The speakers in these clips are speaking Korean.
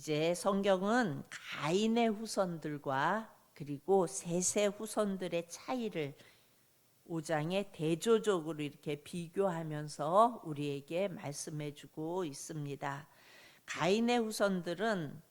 이제 성경은 가인의 후손들과 그리고 셋의 후손들의 차이를 5장에 대조적으로 이렇게 비교하면서 우리에게 말씀해 주고 있습니다. 가인의 후손들은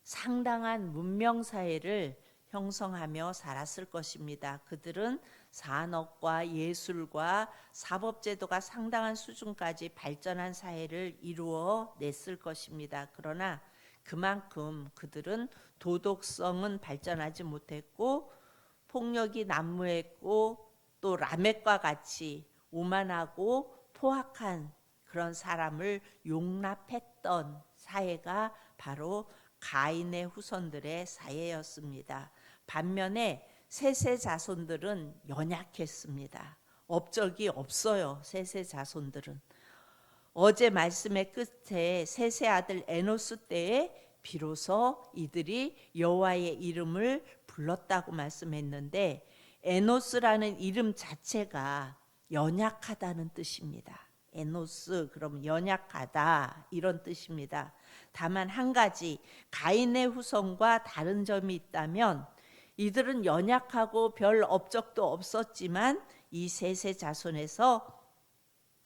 상당한 문명 사회를 형성하며 살았을 것입니다. 그들은 산업과 예술과 사법제도가 상당한 수준까지 발전한 사회를 이루어 냈을 것입니다. 그러나 그만큼 그들은 도덕성은 발전하지 못했고 폭력이 난무했고 또 라멕과 같이 오만하고 포악한 그런 사람을 용납했던 사회가 바로 가인의 후손들의 사회였습니다. 반면에 셋의 자손들은 연약했습니다. 업적이 없어요. 셋의 자손들은. 어제 말씀의 끝에 셋의 아들 에노스 때에 비로소 이들이 여호와의 이름을 불렀다고 말씀했는데, 에노스라는 이름 자체가 연약하다는 뜻입니다. 에노스 그러면 연약하다 이런 뜻입니다. 다만 한 가지 가인의 후손과 다른 점이 있다면, 이들은 연약하고 별 업적도 없었지만 이 셋의 자손에서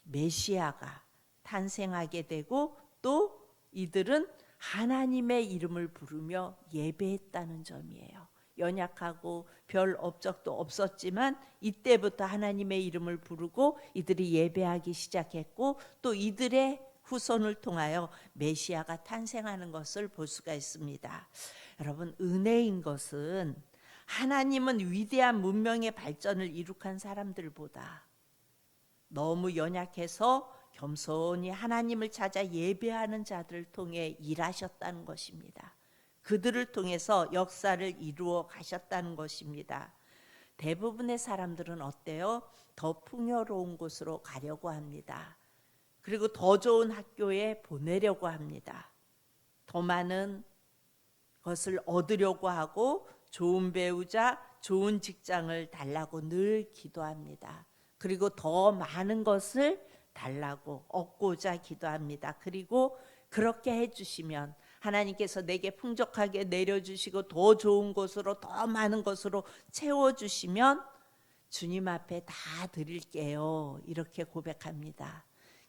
메시아가 탄생하게 되고 또 이들은 하나님의 이름을 부르며 예배했다는 점이에요. 연약하고 별 업적도 없었지만 이때부터 하나님의 이름을 부르고 이들이 예배하기 시작했고 또 이들의 후손을 통하여 메시아가 탄생하는 것을 볼 수가 있습니다. 여러분, 은혜인 것은 하나님은 위대한 문명의 발전을 이룩한 사람들보다 너무 연약해서 겸손히 하나님을 찾아 예배하는 자들을 통해 일하셨다는 것입니다. 그들을 통해서 역사를 이루어 가셨다는 것입니다. 대부분의 사람들은 어때요? 더 풍요로운 곳으로 가려고 합니다. 그리고 더 좋은 학교에 보내려고 합니다. 더 많은 것을 얻으려고 하고 좋은 배우자, 좋은 직장을 달라고 늘 기도합니다. 그리고 더 많은 것을 달라고 얻고자 기도합니다. 그리고 그렇게 해주시면 하나님께서 내게 풍족하게 내려주시고 더 좋은 곳으로 더 많은 것으로 채워주시면 주님 앞에 다 드릴게요, 이렇게 고백합니다.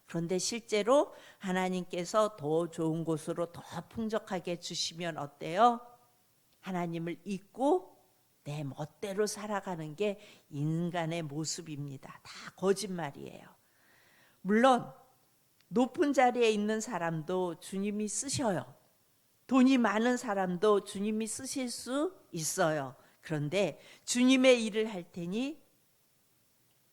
그런데 실제로 하나님께서 더 좋은 곳으로 더 풍족하게 주시면 어때요? 하나님을 잊고 내 멋대로 살아가는 게 인간의 모습입니다. 다 거짓말이에요. 물론 높은 자리에 있는 사람도 주님이 쓰셔요. 돈이 많은 사람도 주님이 쓰실 수 있어요. 그런데 주님의 일을 할 테니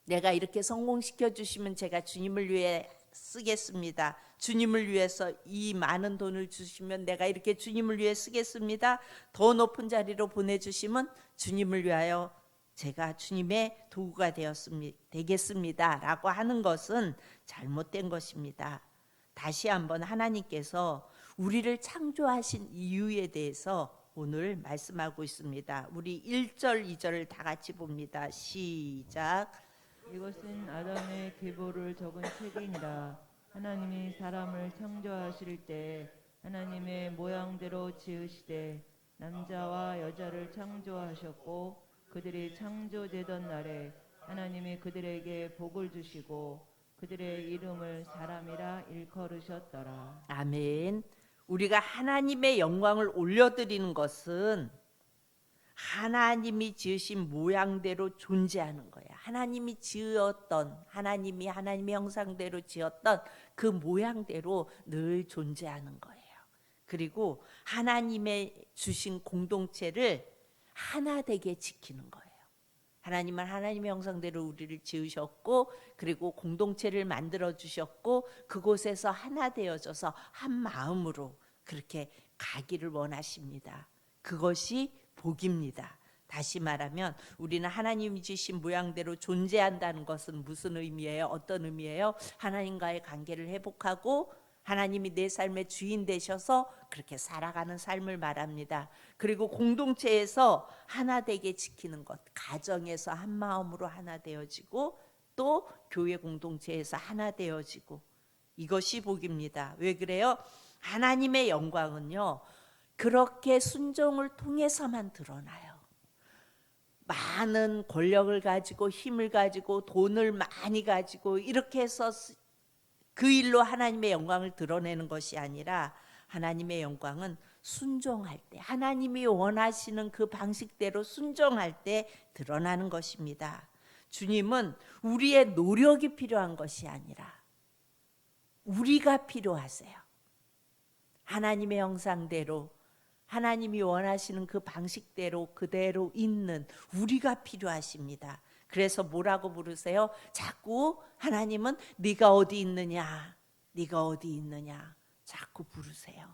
내가 이렇게 성공시켜 주시면 제가 주님을 위해 쓰겠습니다. 주님을 위해서 이 많은 돈을 주시면 내가 이렇게 주님을 위해 쓰겠습니다. 더 높은 자리로 보내주시면 주님을 위하여 제가 주님의 도구가 되겠습니다 라고 하는 것은 잘못된 것입니다. 다시 한번 하나님께서 우리를 창조하신 이유에 대해서 오늘 말씀하고 있습니다. 우리 1절 2절을 다 같이 봅니다. 시작. 이것은 아담의 계보를 적은 책이니라. 하나님이 사람을 창조하실 때 하나님의 모양대로 지으시되 남자와 여자를 창조하셨고 그들이 창조되던 날에 하나님이 그들에게 복을 주시고 그들의 이름을 사람이라 일컬으셨더라. 아멘. 우리가 하나님의 영광을 올려드리는 것은 하나님이 지으신 모양대로 존재하는 거예요. 하나님이 지었던, 하나님의 형상대로 지었던 그 모양대로 늘 존재하는 거예요. 그리고 하나님의 주신 공동체를 하나 되게 지키는 거예요. 하나님은 하나님의 형상대로 우리를 지으셨고 그리고 공동체를 만들어 주셨고 그곳에서 하나 되어져서 한 마음으로 그렇게 가기를 원하십니다. 그것이 복입니다. 다시 말하면 우리는 하나님이 주신 모양대로 존재한다는 것은 무슨 의미예요? 어떤 의미예요? 하나님과의 관계를 회복하고 하나님이 내 삶의 주인 되셔서 그렇게 살아가는 삶을 말합니다. 그리고 공동체에서 하나 되게 지키는 것, 가정에서 한 마음으로 하나 되어지고 또 교회 공동체에서 하나 되어지고, 이것이 복입니다. 왜 그래요? 하나님의 영광은요, 그렇게 순종을 통해서만 드러나요. 많은 권력을 가지고 힘을 가지고 돈을 많이 가지고 이렇게 해서 그 일로 하나님의 영광을 드러내는 것이 아니라 하나님의 영광은 순종할 때, 하나님이 원하시는 그 방식대로 순종할 때 드러나는 것입니다. 주님은 우리의 노력이 필요한 것이 아니라 우리가 필요하세요. 하나님의 형상대로, 하나님이 원하시는 그 방식대로 그대로 있는 우리가 필요하십니다. 그래서 뭐라고 부르세요? 자꾸 하나님은 네가 어디 있느냐, 네가 어디 있느냐 자꾸 부르세요.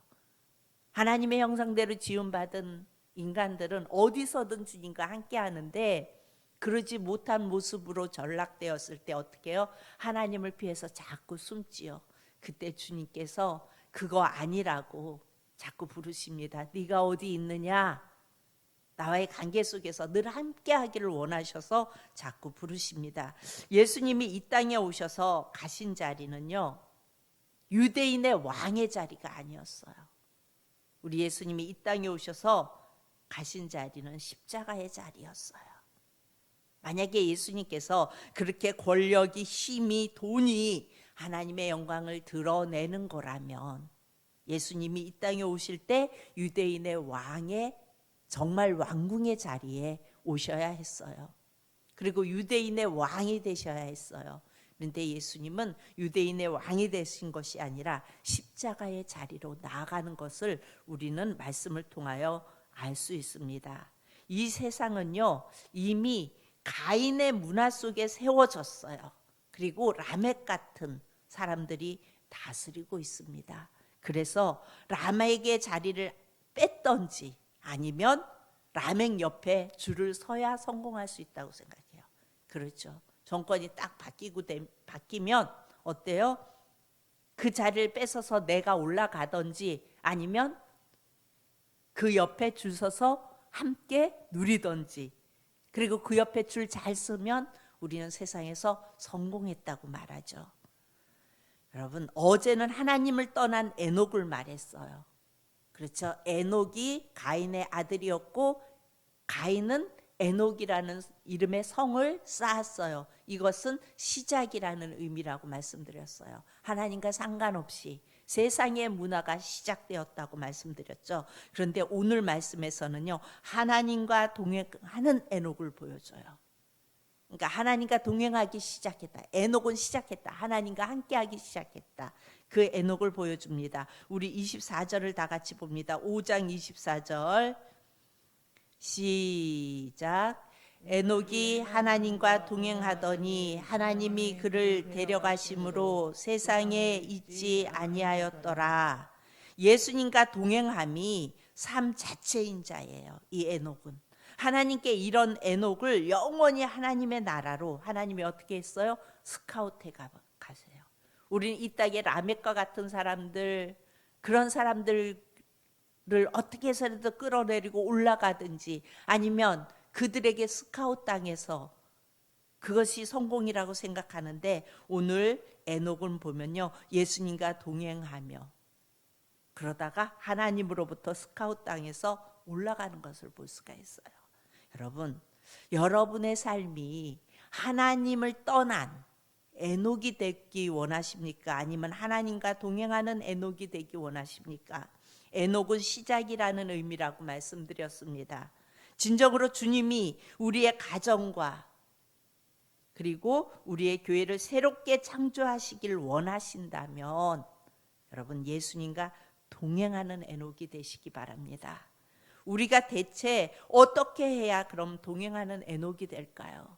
하나님의 형상대로 지음받은 인간들은 어디서든 주님과 함께 하는데 그러지 못한 모습으로 전락되었을 때 어떻게 해요? 하나님을 피해서 자꾸 숨지요. 그때 주님께서 그거 아니라고 자꾸 부르십니다. 네가 어디 있느냐? 나와의 관계 속에서 늘 함께 하기를 원하셔서 자꾸 부르십니다. 예수님이 이 땅에 오셔서 가신 자리는요, 유대인의 왕의 자리가 아니었어요. 우리 예수님이 이 땅에 오셔서 가신 자리는 십자가의 자리였어요. 만약에 예수님께서 그렇게 권력이, 힘이, 돈이 하나님의 영광을 드러내는 거라면 예수님이 이 땅에 오실 때 유대인의 왕의 정말 왕궁의 자리에 오셔야 했어요. 그리고 유대인의 왕이 되셔야 했어요. 그런데 예수님은 유대인의 왕이 되신 것이 아니라 십자가의 자리로 나아가는 것을 우리는 말씀을 통하여 알 수 있습니다. 이 세상은요, 이미 가인의 문화 속에 세워졌어요. 그리고 라멕 같은 사람들이 다스리고 있습니다. 그래서 라멕의 자리를 뺐던지 아니면 라멕 옆에 줄을 서야 성공할 수 있다고 생각해요. 그렇죠. 정권이 딱 바뀌면 어때요? 그 자리를 뺏어서 내가 올라가든지 아니면 그 옆에 줄 서서 함께 누리든지, 그리고 그 옆에 줄 잘 서면 우리는 세상에서 성공했다고 말하죠. 여러분, 어제는 하나님을 떠난 에녹을 말했어요. 그렇죠. 에녹이 가인의 아들이었고 가인은 에녹이라는 이름의 성을 쌓았어요. 이것은 시작이라는 의미라고 말씀드렸어요. 하나님과 상관없이 세상의 문화가 시작되었다고 말씀드렸죠. 그런데 오늘 말씀에서는요, 하나님과 동행하는 에녹을 보여줘요. 그러니까 하나님과 동행하기 시작했다. 에녹은 시작했다. 하나님과 함께하기 시작했다. 그 에녹을 보여줍니다. 우리 24절을 다 같이 봅니다. 5장 24절 시작. 에녹이 하나님과 동행하더니 하나님이 그를 데려가심으로 세상에 있지 아니하였더라. 예수님과 동행함이 삶 자체인 자예요. 이 에녹은 하나님께 이런 에녹을 영원히 하나님의 나라로 하나님이 어떻게 했어요? 스카우트해 가세요. 우리는 이 땅에 라멕과 같은 사람들, 그런 사람들을 어떻게 해서라도 끌어내리고 올라가든지 아니면 그들에게 스카우트 당해서 그것이 성공이라고 생각하는데, 오늘 에녹은 보면요, 예수님과 동행하며 그러다가 하나님으로부터 스카우트 당해서 올라가는 것을 볼 수가 있어요. 여러분, 여러분의 삶이 하나님을 떠난 에녹이 되기 원하십니까? 아니면 하나님과 동행하는 에녹이 되기 원하십니까? 에녹은 시작이라는 의미라고 말씀드렸습니다. 진정으로 주님이 우리의 가정과 그리고 우리의 교회를 새롭게 창조하시길 원하신다면 여러분, 예수님과 동행하는 에녹이 되시기 바랍니다. 우리가 대체 어떻게 해야 그럼 동행하는 에녹이 될까요?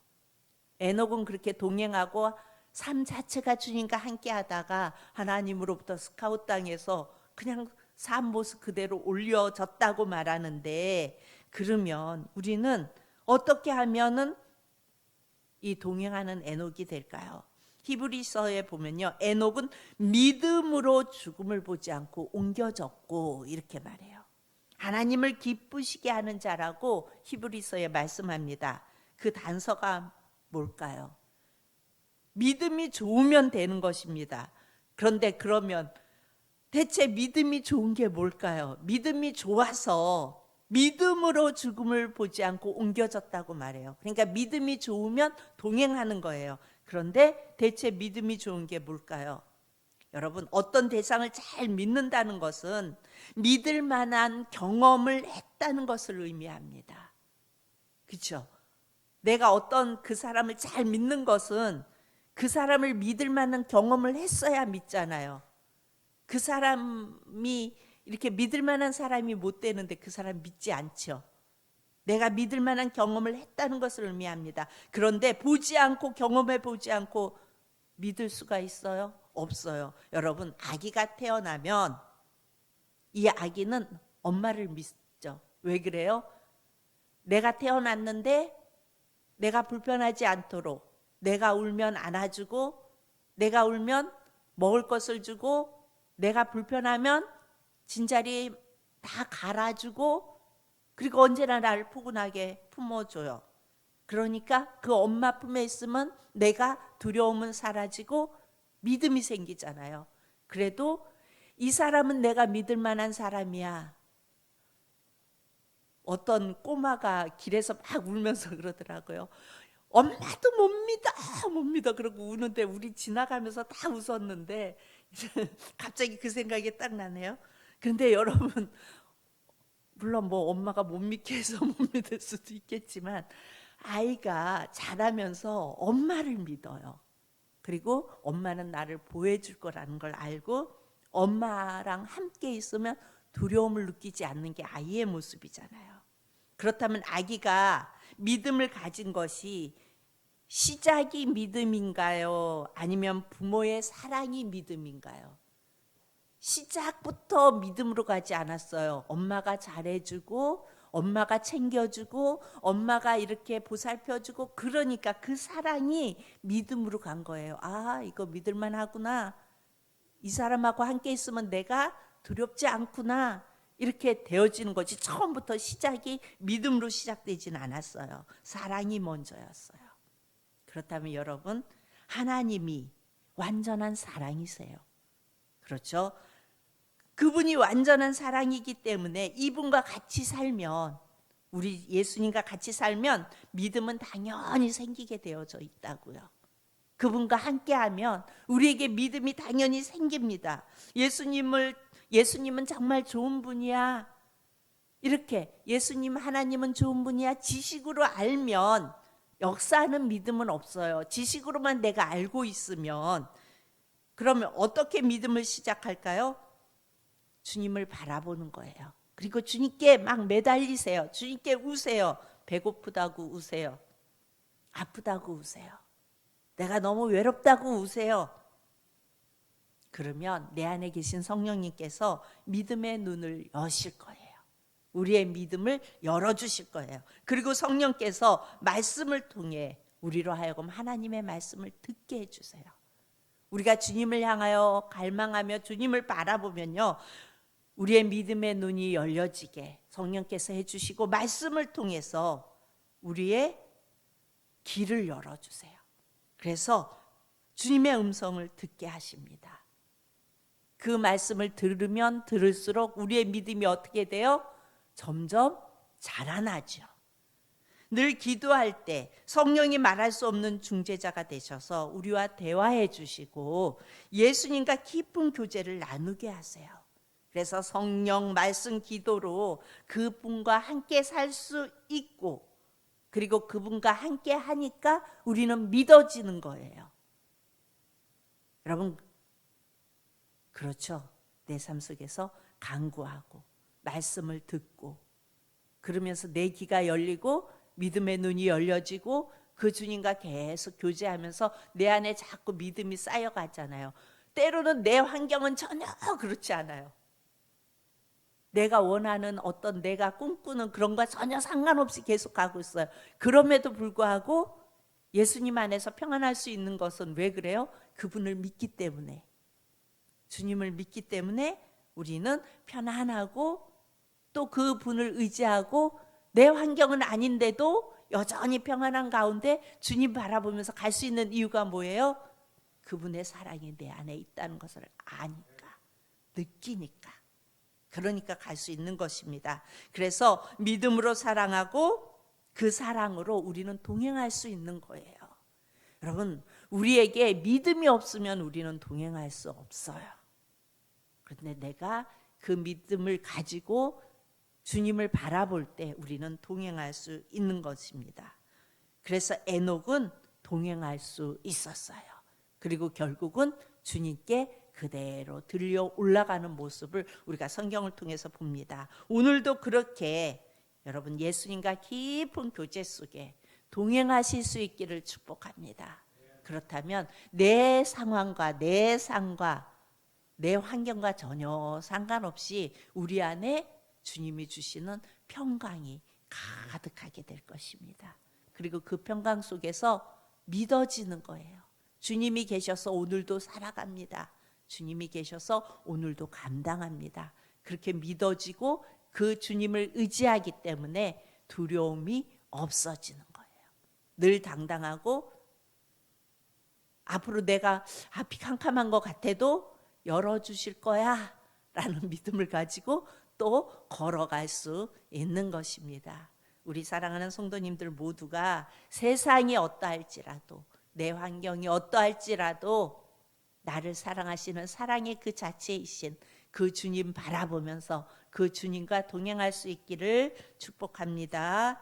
에녹은 그렇게 동행하고 삶 자체가 주님과 함께 하다가 하나님으로부터 스카우트 당해서 그냥 삶 모습 그대로 올려졌다고 말하는데, 그러면 우리는 어떻게 하면은 이 동행하는 에녹이 될까요? 히브리서에 보면요, 에녹은 믿음으로 죽음을 보지 않고 옮겨졌고 이렇게 말해요. 하나님을 기쁘시게 하는 자라고 히브리서에 말씀합니다. 그 단서가 뭘까요? 믿음이 좋으면 되는 것입니다. 그런데 그러면 대체 믿음이 좋은 게 뭘까요? 믿음이 좋아서 믿음으로 죽음을 보지 않고 옮겨졌다고 말해요. 그러니까 믿음이 좋으면 동행하는 거예요. 그런데 대체 믿음이 좋은 게 뭘까요? 여러분, 어떤 대상을 잘 믿는다는 것은 믿을 만한 경험을 했다는 것을 의미합니다. 그렇죠? 내가 어떤 그 사람을 잘 믿는 것은 그 사람을 믿을 만한 경험을 했어야 믿잖아요. 그 사람이 이렇게 믿을 만한 사람이 못 되는데 그 사람 믿지 않죠. 내가 믿을 만한 경험을 했다는 것을 의미합니다. 그런데 보지 않고 경험해 보지 않고 믿을 수가 있어요? 없어요. 여러분, 아기가 태어나면 이 아기는 엄마를 믿죠. 왜 그래요? 내가 태어났는데 내가 불편하지 않도록 내가 울면 안아주고 내가 울면 먹을 것을 주고 내가 불편하면 진자리 다 갈아주고 그리고 언제나 나를 포근하게 품어줘요. 그러니까 그 엄마 품에 있으면 내가 두려움은 사라지고 믿음이 생기잖아요. 그래도 이 사람은 내가 믿을 만한 사람이야. 어떤 꼬마가 길에서 막 울면서 그러더라고요. 엄마도 못 믿어 그러고 우는데 우리 지나가면서 다 웃었는데 갑자기 그 생각이 딱 나네요. 그런데 여러분, 물론 뭐 엄마가 못 믿게 해서 못 믿을 수도 있겠지만 아이가 자라면서 엄마를 믿어요. 그리고 엄마는 나를 보호해줄 거라는 걸 알고 엄마랑 함께 있으면 두려움을 느끼지 않는 게 아이의 모습이잖아요. 그렇다면 아기가 믿음을 가진 것이 시작이 믿음인가요? 아니면 부모의 사랑이 믿음인가요? 시작부터 믿음으로 가지 않았어요. 엄마가 잘해주고 엄마가 챙겨주고 엄마가 이렇게 보살펴주고 그러니까 그 사랑이 믿음으로 간 거예요. 아, 이거 믿을만 하구나. 이 사람하고 함께 있으면 내가 두렵지 않구나. 이렇게 되어지는 거지. 처음부터 시작이 믿음으로 시작되지는 않았어요. 사랑이 먼저였어요. 그렇다면 여러분, 하나님이 완전한 사랑이세요. 그렇죠? 그분이 완전한 사랑이기 때문에 이분과 같이 살면, 우리 예수님과 같이 살면 믿음은 당연히 생기게 되어져 있다고요. 그분과 함께하면 우리에게 믿음이 당연히 생깁니다. 예수님은 정말 좋은 분이야. 이렇게 예수님 하나님은 좋은 분이야. 지식으로 알면 역사하는 믿음은 없어요. 지식으로만 내가 알고 있으면 그러면 어떻게 믿음을 시작할까요? 주님을 바라보는 거예요. 그리고 주님께 막 매달리세요. 주님께 우세요. 배고프다고 우세요. 아프다고 우세요. 내가 너무 외롭다고 우세요. 그러면 내 안에 계신 성령님께서 믿음의 눈을 여실 거예요. 우리의 믿음을 열어주실 거예요. 그리고 성령께서 말씀을 통해 우리로 하여금 하나님의 말씀을 듣게 해주세요. 우리가 주님을 향하여 갈망하며 주님을 바라보면요, 우리의 믿음의 눈이 열려지게 성령께서 해주시고 말씀을 통해서 우리의 길을 열어주세요. 그래서 주님의 음성을 듣게 하십니다. 그 말씀을 들으면 들을수록 우리의 믿음이 어떻게 돼요? 점점 자라나죠. 늘 기도할 때 성령이 말할 수 없는 중재자가 되셔서 우리와 대화해 주시고 예수님과 깊은 교제를 나누게 하세요. 그래서 성령 말씀 기도로 그분과 함께 살 수 있고 그리고 그분과 함께 하니까 우리는 믿어지는 거예요. 여러분, 그렇죠? 내 삶 속에서 간구하고 말씀을 듣고 그러면서 내 귀가 열리고 믿음의 눈이 열려지고 그 주님과 계속 교제하면서 내 안에 자꾸 믿음이 쌓여가잖아요. 때로는 내 환경은 전혀 그렇지 않아요. 내가 원하는 어떤 내가 꿈꾸는 그런 거 전혀 상관없이 계속 가고 있어요. 그럼에도 불구하고 예수님 안에서 평안할 수 있는 것은 왜 그래요? 그분을 믿기 때문에, 주님을 믿기 때문에 우리는 편안하고 또 그분을 의지하고 내 환경은 아닌데도 여전히 평안한 가운데 주님 바라보면서 갈 수 있는 이유가 뭐예요? 그분의 사랑이 내 안에 있다는 것을 아니까. 느끼니까. 그러니까 갈 수 있는 것입니다. 그래서 믿음으로 사랑하고 그 사랑으로 우리는 동행할 수 있는 거예요. 여러분, 우리에게 믿음이 없으면 우리는 동행할 수 없어요. 그런데 내가 그 믿음을 가지고 주님을 바라볼 때 우리는 동행할 수 있는 것입니다. 그래서 에녹은 동행할 수 있었어요. 그리고 결국은 주님께 그대로 들려 올라가는 모습을 우리가 성경을 통해서 봅니다. 오늘도 그렇게 여러분 예수님과 깊은 교제 속에 동행하실 수 있기를 축복합니다. 그렇다면 내 상황과 내 삶과 내 환경과 전혀 상관없이 우리 안에 주님이 주시는 평강이 가득하게 될 것입니다. 그리고 그 평강 속에서 믿어지는 거예요. 주님이 계셔서 오늘도 살아갑니다. 주님이 계셔서 오늘도 감당합니다. 그렇게 믿어지고 그 주님을 의지하기 때문에 두려움이 없어지는 거예요. 늘 당당하고 앞으로 내가 앞이 캄캄한 것 같아도 열어주실 거야 라는 믿음을 가지고 또 걸어갈 수 있는 것입니다. 우리 사랑하는 성도님들 모두가 세상이 어떠할지라도 내 환경이 어떠할지라도 나를 사랑하시는 사랑의 그 자체이신 그 주님 바라보면서 그 주님과 동행할 수 있기를 축복합니다.